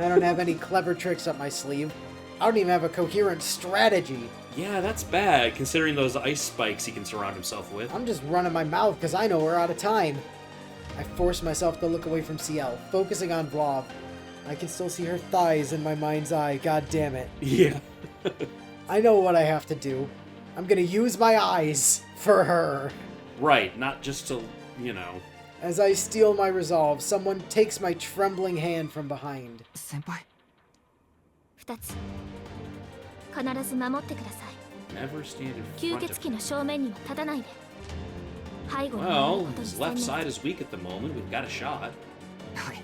I don't have any clever tricks up my sleeve. I don't even have a coherent strategy. Yeah, that's bad, considering those ice spikes he can surround himself with. I'm just running my mouth because I know we're out of time. I force myself to look away from Ciel, focusing on Vlav. I can still see her thighs in my mind's eye, god damn it. Yeah. I know what I have to do. I'm gonna use my eyes for her. Right, not just to, As I steel my resolve, someone takes my trembling hand from behind. 先輩2つ必ず守ってください Never stand in 吸 front 血 of 鬼 him. の正面には立たないで背後に回る Well, ことに his 専 left 念 side is weak at the moment. We've got a shot. はい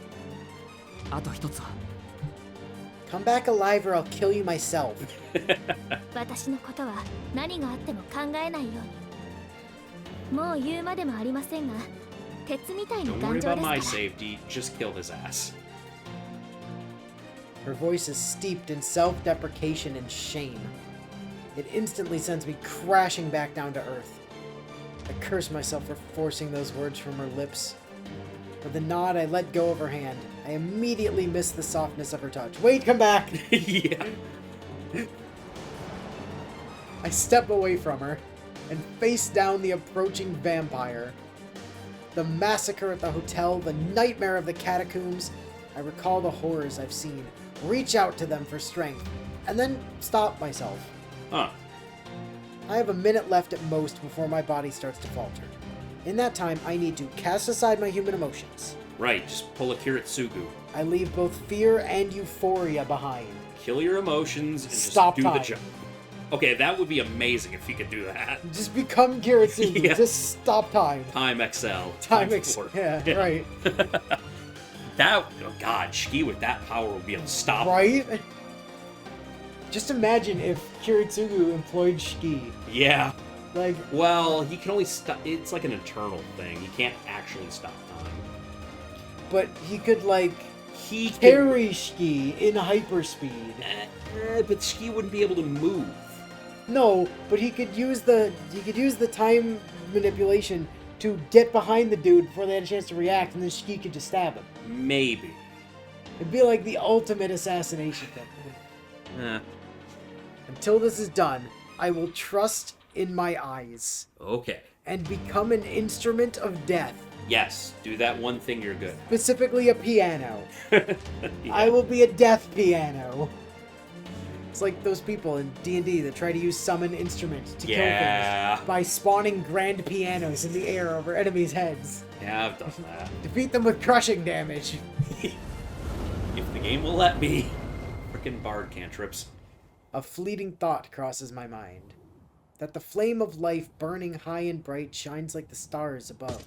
あと一つは Come back alive or I'll kill you myself. 私のことは何があっても考えないようにもう言うまでもありませんが鉄みたいな Don't 頑 worry 丈 about です my から safety. Just kill his ass. Her voice is steeped in self-deprecation and shame. It instantly sends me crashing back down to earth. I curse myself for forcing those words from her lips. With a nod, I let go of her hand. I immediately miss the softness of her touch. Wait, come back! Yeah. I step away from her and face down the approaching vampire. The massacre at the hotel, the nightmare of the catacombs. I recall the horrors I've seen, reach out to them for strength, and then stop myself. Huh. I have a minute left at most before my body starts to falter. In that time, I need to cast aside my human emotions. Right, just pull a Kiritsugu. I leave both fear and euphoria behind. Kill your emotions and Stop just do time. the job. Okay, that would be amazing if you could do that. Just become Kiritsugu. Yeah. Just stop time. Time XL. Time four. Yeah, right. Oh god, Shiki with that power would be unstoppable. Right? Just imagine if Kiritsugu employed Shiki. Yeah. Like, Well, he can only stop. It's like an internal thing. He can't actually stop time. but he could, like, He can, carry Shiki in hyperspeed. but Shiki wouldn't be able to move. No, but he could use the time manipulation to get behind the dude before they had a chance to react, and then Shiki could just stab him. Maybe. It'd be like the ultimate assassination thing. Eh. Until this is done, I will trust in my eyes Okay. and become an instrument of death, Yes, do that one thing, you're good. specifically a piano. Yeah. I will be a death piano. It's like those people in D&D that try to use summon instruments to kill Yeah. things by spawning grand pianos in the air over enemies' heads. Yeah, I've done that. Defeat them with crushing damage. If the game will let me. Frickin' bard cantrips. A fleeting thought crosses my mind. That the flame of life burning high and bright shines like the stars above.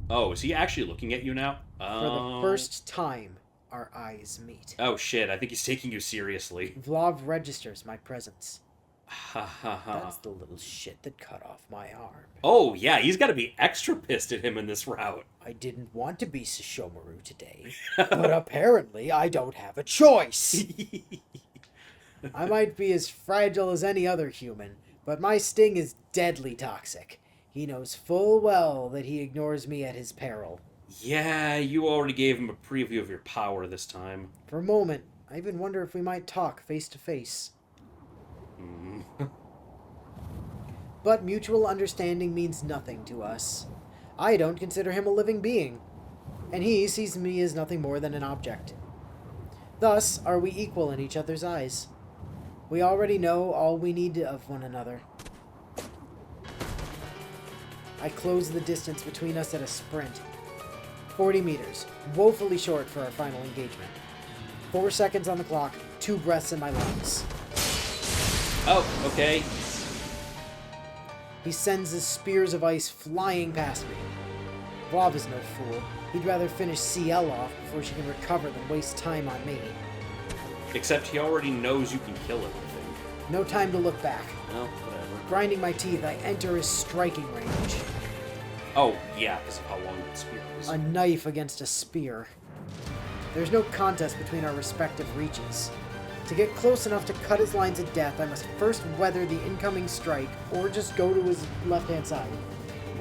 Oh, is he actually looking at you now? For the first time, our eyes meet. Oh shit, I think he's taking you seriously. Vlav registers my presence. Ha ha ha. That's the little shit that cut off my arm. Oh yeah, he's gotta be extra pissed at him in this route. I didn't want to be Sesshomaru today, but apparently I don't have a choice. I might be as fragile as any other human, but my sting is deadly toxic. He knows full well that he ignores me at his peril. Yeah, you already gave him a preview of your power this time. For a moment, I even wonder if we might talk face to face. But mutual understanding means nothing to us. I don't consider him a living being, and he sees me as nothing more than an object. Thus are we equal in each other's eyes. We already know all we need of one another. I close the distance between us at a sprint. 40 meters, woefully short for our final engagement. 4 seconds on the clock, 2 breaths in my lungs. Oh, okay. He sends his spears of ice flying past me. Vlav is no fool. He'd rather finish Ciel off before she can recover than waste time on me. Except he already knows you can kill everything. No time to look back. Well, whatever. Grinding my teeth, I enter his striking range. Oh, yeah, because of how long that spear is. A knife against a spear. There's no contest between our respective reaches. To get close enough to cut his lines of death, I must first weather the incoming strike, or just go to his left-hand side.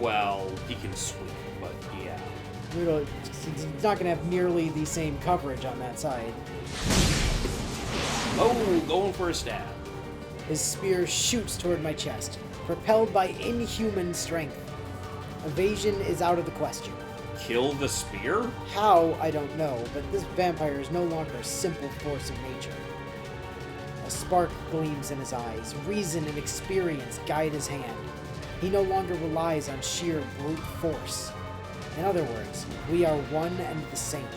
Well, he can sweep, but yeah. He's not going to have nearly the same coverage on that side. Oh, going for a stab. His spear shoots toward my chest, propelled by inhuman strength. Evasion is out of the question. Kill the spear? How, I don't know, but this vampire is no longer a simple force of nature. A spark gleams in his eyes. Reason and experience guide his hand. He no longer relies on sheer brute force. In other words, we are one and the same.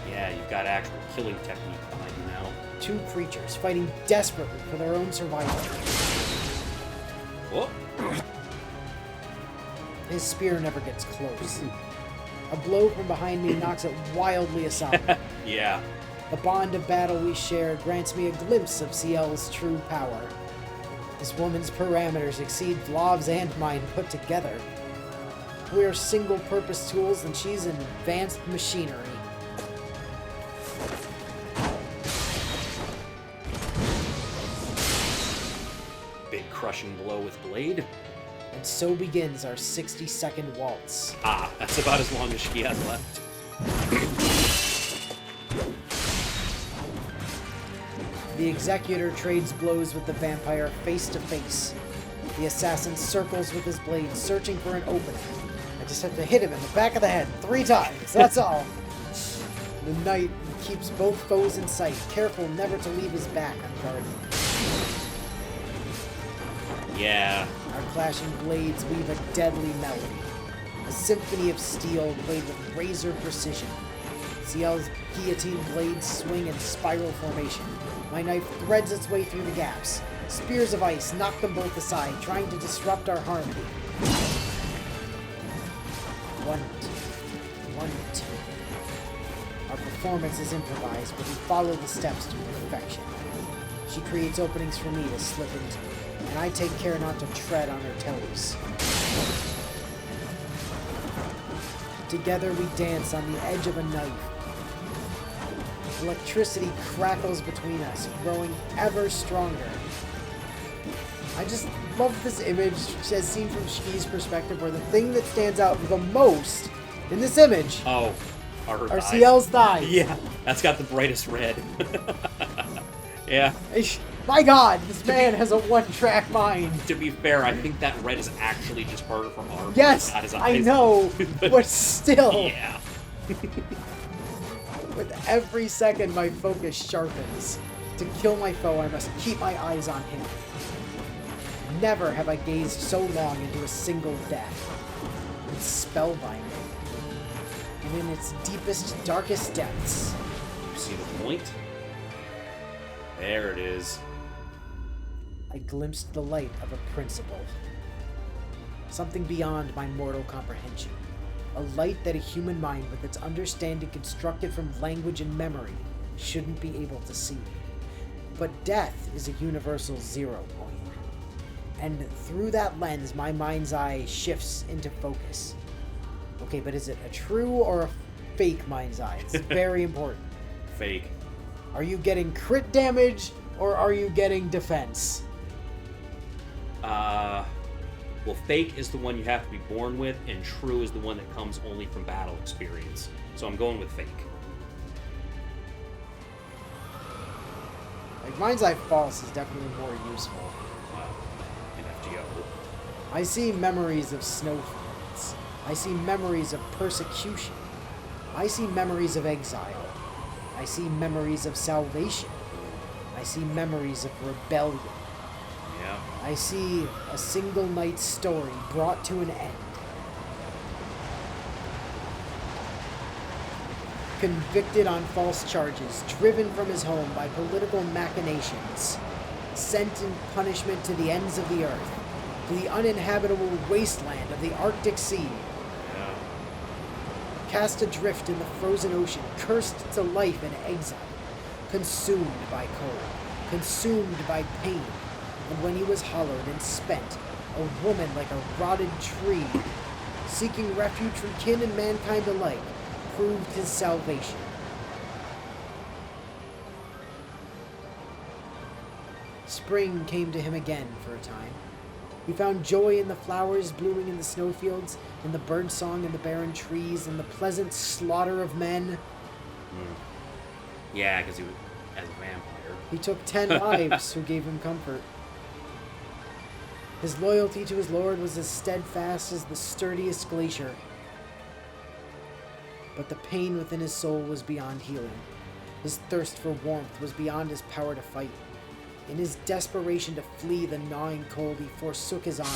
Yeah, you've got actual killing technique behind you now. Two creatures fighting desperately for their own survival. Whoop. His spear never gets close. A blow from behind me knocks it wildly aside. Yeah. The bond of battle we share grants me a glimpse of Ciel's true power. This woman's parameters exceed Vlov's and mine put together. We are single-purpose tools and she's an advanced machinery. Big crushing blow with blade. And so begins our 60-second waltz. Ah, that's about as long as she has left. The Executor trades blows with the vampire face to face. The assassin circles with his blade, searching for an opening. I just have to hit him in the back of the head 3 times, that's all. The knight keeps both foes in sight, careful never to leave his back unguarded. Yeah. Our clashing blades weave a deadly melody. A symphony of steel played with razor precision. Ciel's guillotine blades swing in spiral formation. My knife threads its way through the gaps. Spears of ice knock them both aside, trying to disrupt our harmony. 1, 2. 1, 2. Our performance is improvised, but we follow the steps to perfection. She creates openings for me to slip into, and I take care not to tread on her toes. Together we dance on the edge of a knife. Electricity crackles between us, growing ever stronger. I just love this image as seen from Shki's perspective, where the thing that stands out the most in this image Oh, are are Ciel's thighs. Yeah, that's got the brightest red. Yeah. My god, this man has a one-track mind. To be fair, I think that red is actually just part from armor. Yes, not his I eyes. know, but still. Yeah. With every second, my focus sharpens. To kill my foe, I must keep my eyes on him. Never have I gazed so long into a single death. It's spellbinding. And in its deepest, darkest depths. You see the point? There it is. I glimpsed the light of a principle. Something beyond my mortal comprehension. A light that a human mind with its understanding constructed from language and memory shouldn't be able to see. But death is a universal 0 point. And through that lens, my mind's eye shifts into focus. Okay, but is it a true or a fake mind's eye? It's very important. Fake. Are you getting crit damage, or are you getting defense? Well, fake is the one you have to be born with, and true is the one that comes only from battle experience. So I'm going with fake. Like, mind's eye false is definitely more useful. In FGO. I see memories of snowfields. I see memories of persecution. I see memories of exile. I see memories of salvation. I see memories of rebellion. Yeah. I see a single night's story brought to an end. Convicted on false charges, driven from his home by political machinations, sent in punishment to the ends of the earth, to the uninhabitable wasteland of the Arctic Sea, Yeah. cast adrift in the frozen ocean, cursed to life in exile, consumed by cold, consumed by pain, and when he was hollowed and spent, a woman like a rotted tree, seeking refuge from kin and mankind alike, proved his salvation. Spring came to him again for a time. He found joy in the flowers blooming in the snowfields, in the bird song in the barren trees, in the pleasant slaughter of men. Yeah, because he was as a vampire. He took 10 lives who gave him comfort. His loyalty to his lord was as steadfast as the sturdiest glacier. But the pain within his soul was beyond healing. His thirst for warmth was beyond his power to fight. In his desperation to flee the gnawing cold, he forsook his honor.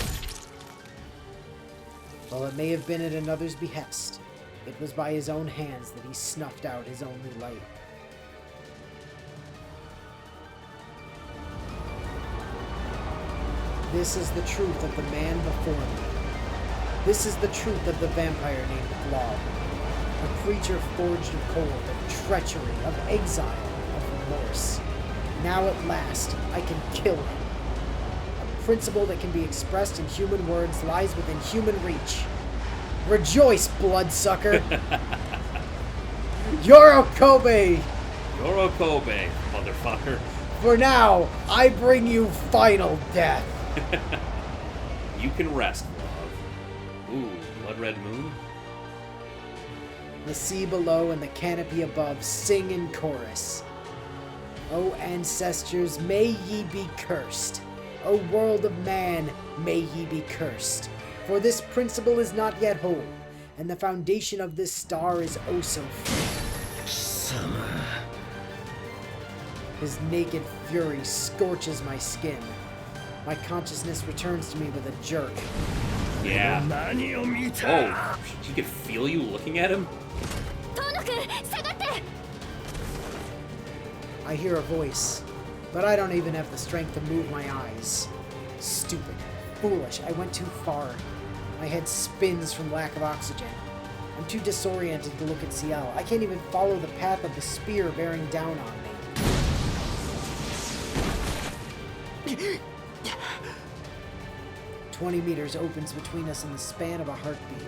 While it may have been at another's behest, it was by his own hands that he snuffed out his only light. This is the truth of the man before me. This is the truth of the vampire named Blob. A creature forged of cold, of treachery, of exile, of remorse. Now at last, I can kill him. A principle that can be expressed in human words lies within human reach. Rejoice, bloodsucker! Yorokobe! Yorokobe, motherfucker. For now, I bring you final death. You can rest, love. Ooh, blood red moon? The sea below and the canopy above sing in chorus. O ancestors, may ye be cursed. O world of man, may ye be cursed. For this principle is not yet whole, and the foundation of this star is oh so free. Summer. His naked fury scorches my skin. My consciousness returns to me with a jerk. Yeah. Oh, she could feel you looking at him? I hear a voice, but I don't even have the strength to move my eyes. Stupid. Foolish. I went too far. My head spins from lack of oxygen. I'm too disoriented to look at Ciel. I can't even follow the path of the spear bearing down on me. 20 meters opens between us in the span of a heartbeat.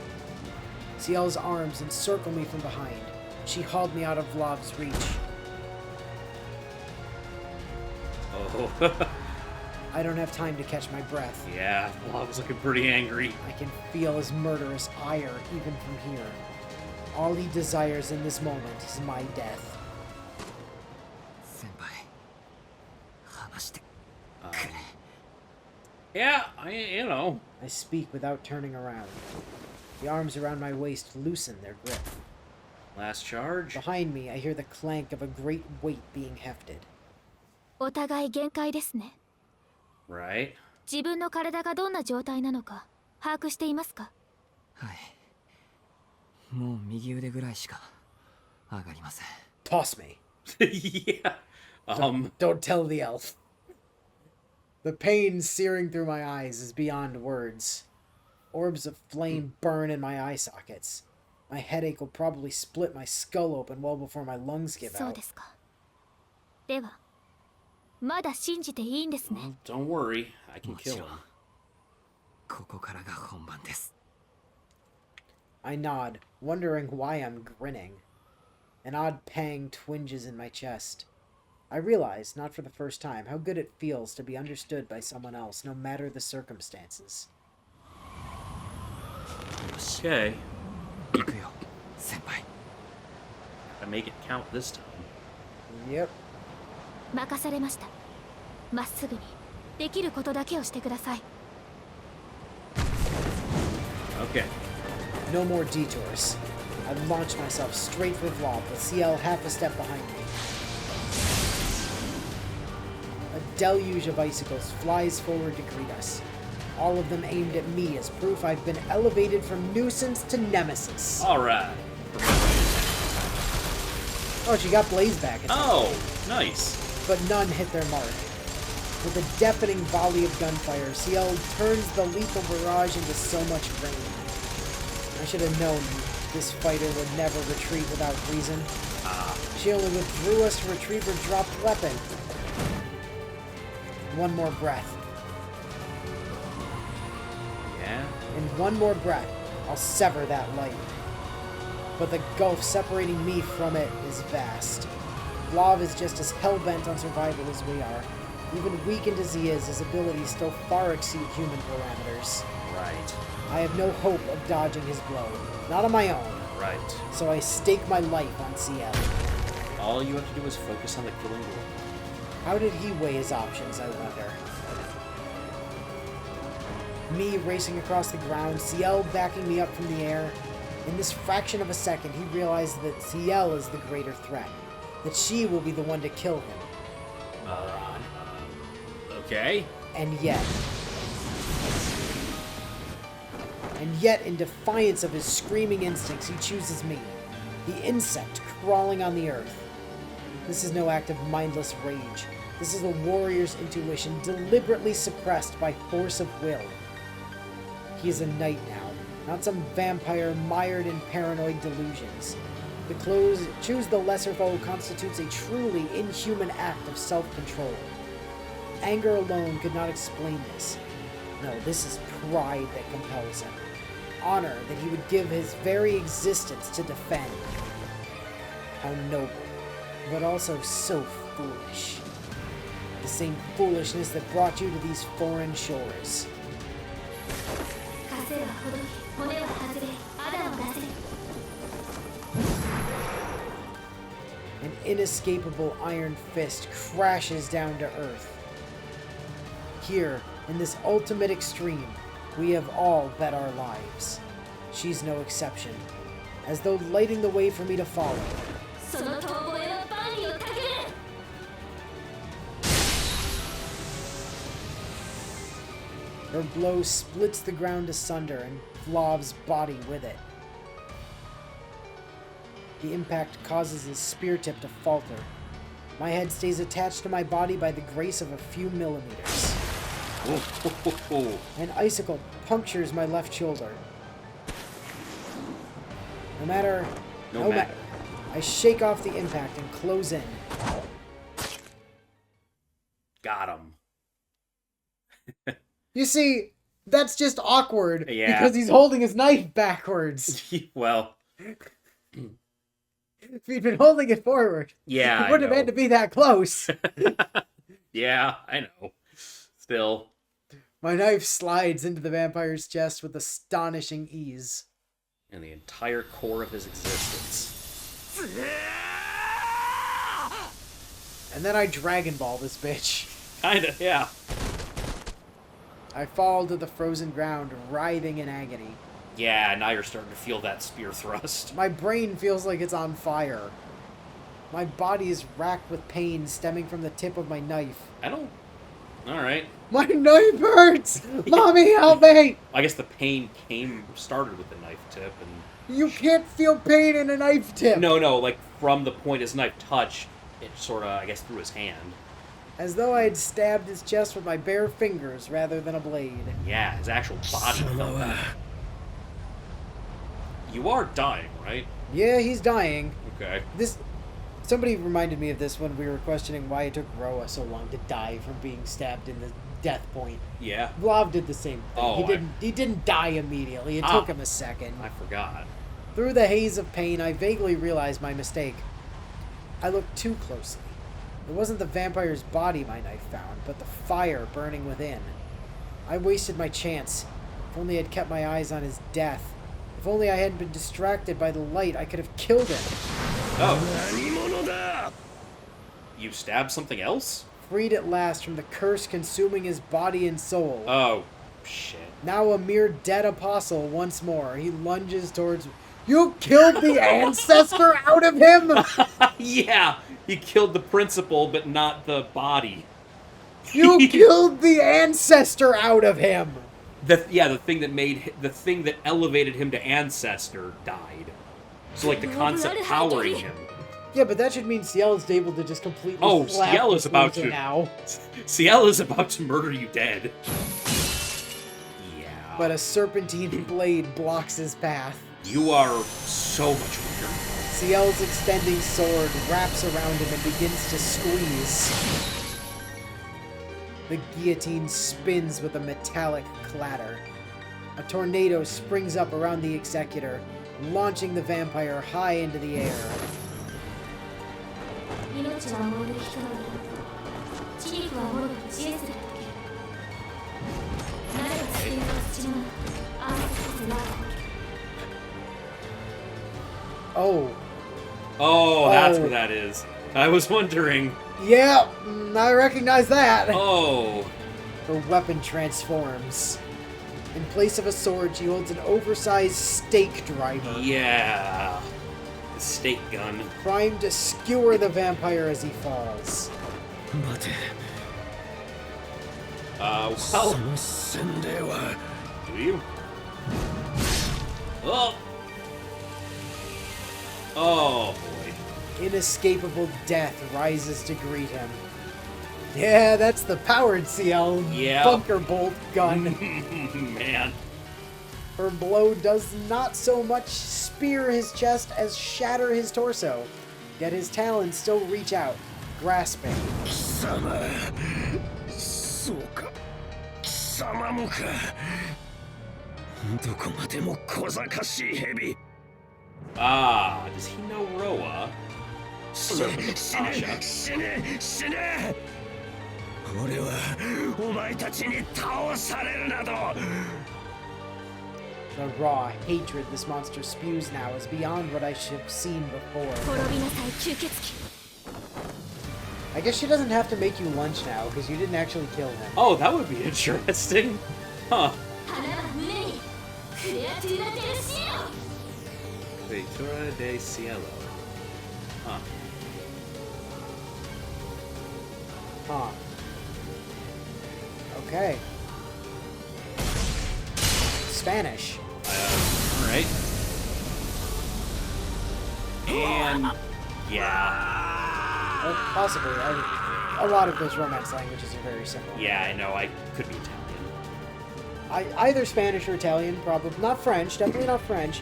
Ciel's arms encircle me from behind. She hauled me out of Vlov's reach. Oh. I don't have time to catch my breath. Yeah, Vlad was looking pretty angry. I can feel his murderous ire even from here. All he desires in this moment is my death. Senpai. Hanashite. Yeah, you know. I speak without turning around. The arms around my waist loosen their grip. Last charge? Behind me, I hear the clank of a great weight being hefted. お互い限界ですね。 Right. 自分の体がどんな状態なのか把握していますか？はい。もう右腕ぐらいしか上がりません。 Toss me. Yeah. Don't tell the elf. The pain searing through my eyes is beyond words. Orbs of flame burn in my eye sockets. My headache will probably split my skull open well before my lungs give そう out. ですか。では、まだ信じていいんですね。 Well, don't worry, I can もち kill ろん him. ここからが本番です。 I nod, wondering why I'm grinning. An odd pang twinges in my chest. I realize, not for the first time, how good it feels to be understood by someone else, no matter the circumstances. Okay. 行くよ、先輩。 I make it count this time. Yep. 任されました。まっすぐにできることだけをしてください。 Okay. No more detours. I launch myself straight for Vlov, with Ciel half a step behind me. A deluge of icicles flies forward to greet us. All of them aimed at me as proof I've been elevated from nuisance to nemesis. Alright. Oh, she got Blaze back. Oh, nice. But none hit their mark. With a deafening volley of gunfire, Ciel turns the lethal barrage into so much rain. I should have known this fighter would never retreat without reason. She only withdrew us to retrieve her dropped weapon. One more breath. Yeah? In one more breath, I'll sever that light. But the gulf separating me from it is vast. Vlov is just as hell-bent on survival as we are. Even weakened as he is, his abilities still far exceed human parameters. Right. I have no hope of dodging his blow. Not on my own. Right. So I stake my life on Ciel. All you have to do is focus on the killing blow. How did he weigh his options, I wonder? Me racing across the ground, Ciel backing me up from the air. In this fraction of a second, he realized that Ciel is the greater threat. That she will be the one to kill him. Okay. And yet, in defiance of his screaming instincts, he chooses me, the insect crawling on the earth. This is no act of mindless rage. This is a warrior's intuition deliberately suppressed by force of will. He is a knight now, not some vampire mired in paranoid delusions. To choose the lesser foe constitutes a truly inhuman act of self-control. Anger alone could not explain this. No, this is pride that compels him. Honor that he would give his very existence to defend. How noble, but also so foolish. The same foolishness that brought you to these foreign shores. An inescapable iron fist crashes down to earth. Here, in this ultimate extreme, we have all bet our lives. She's no exception, as though lighting the way for me to follow. Her blow splits the ground asunder and Vlov's body with it. The impact causes his spear tip to falter. My head stays attached to my body by the grace of a few millimeters. An icicle punctures my left shoulder. No matter. I shake off the impact and close in. Got him. You see, that's just awkward. Yeah. Because he's holding his knife backwards. Well. If he'd been holding it forward, Yeah, he wouldn't have had to be that close. Yeah, I know. Still. My knife slides into the vampire's chest with astonishing ease. And the entire core of his existence. And then I Dragon Ball this bitch. Kinda, yeah. I fall to the frozen ground, writhing in agony. Yeah, now you're starting to feel that spear thrust. My brain feels like it's on fire. My body is racked with pain stemming from the tip of my knife. Alright. My knife hurts! Mommy, help me! I guess the pain started with the knife tip and... You can't feel pain in a knife tip! No, like from the point his knife touched, it sort of, I guess, through his hand. As though I had stabbed his chest with my bare fingers rather than a blade. Yeah, his actual body felt that. You are dying, right? Yeah, he's dying. Okay. Somebody reminded me of this when we were questioning why it took Roa so long to die from being stabbed in the death point. Yeah. Vlov did the same thing. Oh, He didn't die immediately. It took him a second. I forgot. Through the haze of pain, I vaguely realized my mistake. I looked too closely. It wasn't the vampire's body my knife found, but the fire burning within. I wasted my chance. If only I'd kept my eyes on his death. If only I hadn't been distracted by the light, I could have killed him. Oh. You stabbed something else? Freed at last from the curse consuming his body and soul. Oh, shit. Now a mere dead apostle once more. He lunges towards... You killed the ancestor out of him?! Yeah, he killed the principal, but not the body. You killed the ancestor out of him! The thing that elevated him to ancestor died. So like the concept powering him. Yeah, but that should mean Ciel is able to just completely slap Ciel this is about loser to now. Ciel is about to murder you dead. Yeah. But a serpentine blade blocks his path. You are so much weaker. Ciel's extending sword wraps around him and begins to squeeze. The guillotine spins with a metallic clatter. A tornado springs up around the executor, launching the vampire high into the air. 血肉はもろく知恵するだけなれば自然の土の合わせこそな Oh. Oh, that's Oh. what that is. I was wondering. Yeah, I recognize that. Oh. Her weapon transforms. In place of a sword, she holds an oversized stake driver, Yeah. The stake gun. primed to skewer the vampire as he falls. 待て Well, その洗礼は do you? Oh. Oh, boy. Inescapable death rises to greet him. Yeah, that's the powered Ciel Yeah. bunker bolt gun. Man. Her blow does not so much spear his chest as shatter his torso, yet his talons still reach out, grasping. 貴様そうか貴様もかどこまでも小賢しい蛇 Ah, does he know Roa? 死 Servant ね of 死ね Tasha. 死ね死ね俺はお前たちに倒されるなど The raw hatred this monster spews now is beyond what I should have seen before. 滅びなさい吸血鬼 I guess she doesn't have to make you lunch now, because you didn't actually kill him. Oh, that would be interesting. Huh. 花は胸にクレアトゥーラ・デルシオ Criatura de Cielo. Huh. Huh. Okay. Spanish. Alright. And... Yeah. Well, possibly. A lot of those Romance languages are very similar. Yeah, I know. I could be Italian. Either Spanish or Italian, probably. Not French. Definitely not French.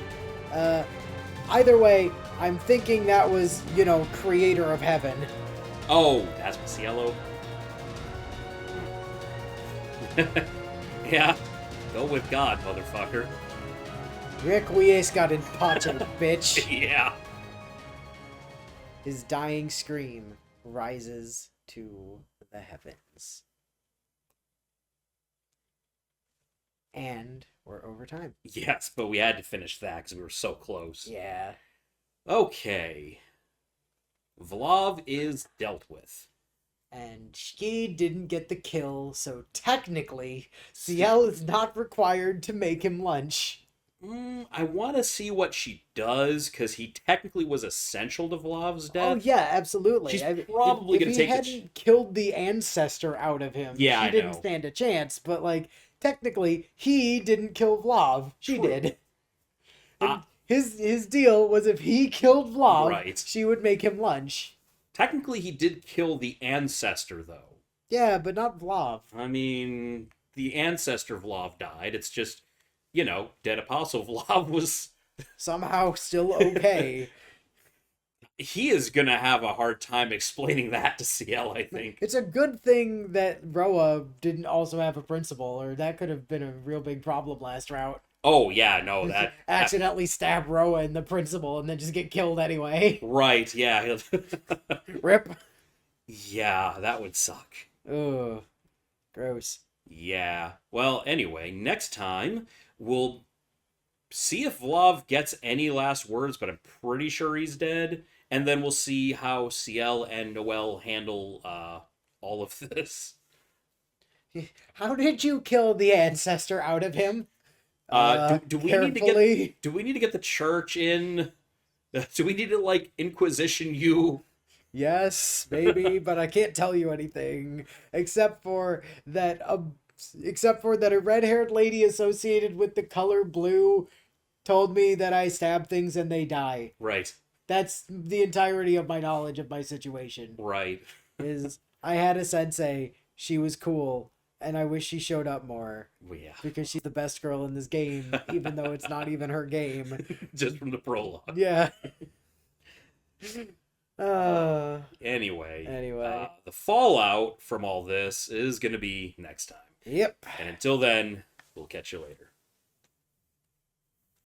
Either way, I'm thinking that was, you know, creator of heaven. Oh, that's Cielo. Yeah. Go with God, motherfucker. Requiescat in pace, bitch. Yeah. His dying scream rises to the heavens. And we're over time. Yes, but we had to finish that because we were so close. Yeah. Okay. Vlav is dealt with. And she didn't get the kill, so technically, Ciel is not required to make him lunch. I want to see what she does, because he technically was essential to Vlav's death. Oh yeah, absolutely. She's If probably gonna he take the hadn't killed the ancestor out of him, Yeah, she I didn't know. stand a chance. But like, technically, he didn't kill Vlav. She True. did. Ah. And his deal was if he killed Vlav, Right. she would make him lunch. Technically, he did kill the ancestor, though. Yeah, but not Vlav. I mean, the ancestor Vlav died. It's just, you know, dead apostle Vlav was... Somehow still okay. He is gonna have a hard time explaining that to Ciel, I think. It's a good thing that Roa didn't also have a principal, or that could have been a real big problem last route. Oh, yeah, no, that... Accidentally stab Roa and the principal and then just get killed anyway. Right, yeah. Rip. Yeah, that would suck. Ugh. Gross. Yeah. Well, anyway, next time, we'll see if Vlav gets any last words, but I'm pretty sure he's dead. And then we'll see how Ciel and Noelle handle all of this. How did you kill the ancestor out of him? Do we need to carefully. get? Do we need to get the church in? Do we need to like Inquisition you? Yes, maybe, but I can't tell you anything except for that. Except for that, a red-haired lady associated with the color blue told me that I stab things and they die. Right. That's the entirety of my knowledge of my situation. Right. Is I had a sensei. She was cool, and I wish she showed up more. Well, yeah. Because she's the best girl in this game, even though it's not even her game. Just from the prologue. Yeah. Anyway. The fallout from all this is going to be next time. Yep. And until then, we'll catch you later.